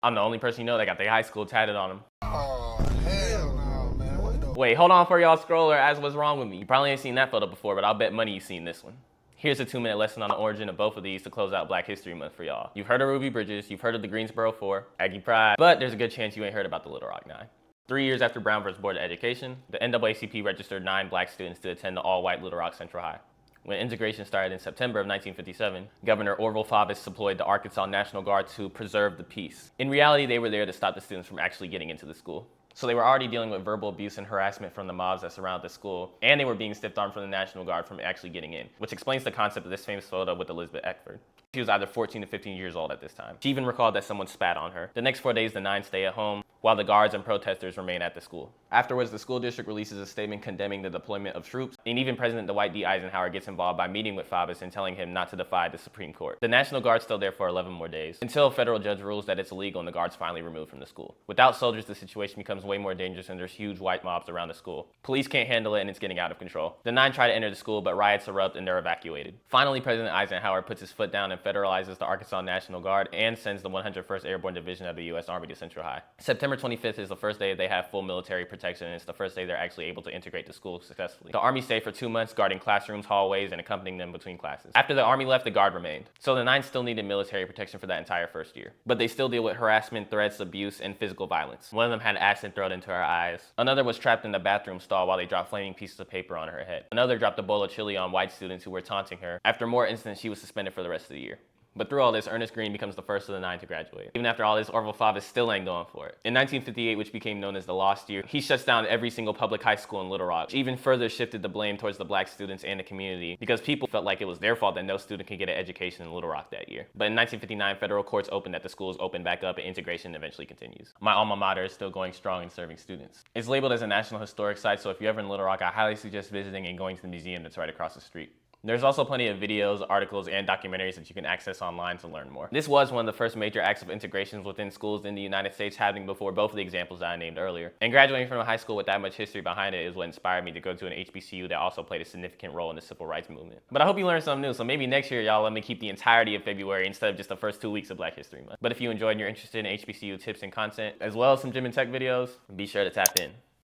I'm the only person you know that got their high school tatted on them. Oh, hell no, man. What the? Wait, hold on for y'all scroll or ask what's wrong with me. You probably ain't seen that photo before, but I'll bet money you've seen this one. Here's a 2-minute lesson on the origin of both of these to close out Black History Month for y'all. You've heard of Ruby Bridges, you've heard of the Greensboro 4, Aggie Pride, but there's a good chance you ain't heard about the Little Rock 9. 3 years after Brown vs. Board of Education, the NAACP registered 9 black students to attend the all-white Little Rock Central High. When integration started in September of 1957, Governor Orville Faubus deployed the Arkansas National Guard to preserve the peace. In reality, they were there to stop the students from actually getting into the school. So they were already dealing with verbal abuse and harassment from the mobs that surrounded the school, and they were being stiff-armed from the National Guard from actually getting in, which explains the concept of this famous photo with Elizabeth Eckford. She was either 14 to 15 years old at this time. She even recalled that someone spat on her. The next 4 days, the 9 stay at home, while the guards and protesters remain at the school. Afterwards, the school district releases a statement condemning the deployment of troops, and even President Dwight D. Eisenhower gets involved by meeting with Faubus and telling him not to defy the Supreme Court. The National Guard's still there for 11 more days, until a federal judge rules that it's illegal and the guard's finally removed from the school. Without soldiers, the situation becomes way more dangerous and there's huge white mobs around the school. Police can't handle it and it's getting out of control. The 9 try to enter the school, but riots erupt and they're evacuated. Finally, President Eisenhower puts his foot down and federalizes the Arkansas National Guard and sends the 101st Airborne Division of the U.S. Army to Central High. September 25th is the first day they have full military protection, and it's the first day they're actually able to integrate the school successfully. The Army stayed for 2 months, guarding classrooms, hallways, and accompanying them between classes. After the Army left, the Guard remained. So the 9 still needed military protection for that entire first year. But they still deal with harassment, threats, abuse, and physical violence. One of them had acid thrown into her eyes. Another was trapped in the bathroom stall while they dropped flaming pieces of paper on her head. Another dropped a bowl of chili on white students who were taunting her. After more incidents, she was suspended for the rest of the year. But through all this, Ernest Green becomes the first of the 9 to graduate. Even after all this, Orville Faubus still ain't going for it. In 1958, which became known as the Lost Year, he shuts down every single public high school in Little Rock, which even further shifted the blame towards the black students and the community, because people felt like it was their fault that no student could get an education in Little Rock that year. But in 1959, federal courts opened that the schools opened back up and integration eventually continues. My alma mater is still going strong and serving students. It's labeled as a National Historic Site, so if you're ever in Little Rock, I highly suggest visiting and going to the museum that's right across the street. There's also plenty of videos, articles, and documentaries that you can access online to learn more. This was one of the first major acts of integrations within schools in the United States, happening before both of the examples that I named earlier. And graduating from a high school with that much history behind it is what inspired me to go to an HBCU that also played a significant role in the civil rights movement. But I hope you learned something new, so maybe next year y'all let me keep the entirety of February instead of just the first 2 weeks of Black History Month. But if you enjoyed and you're interested in HBCU tips and content, as well as some gym and tech videos, be sure to tap in.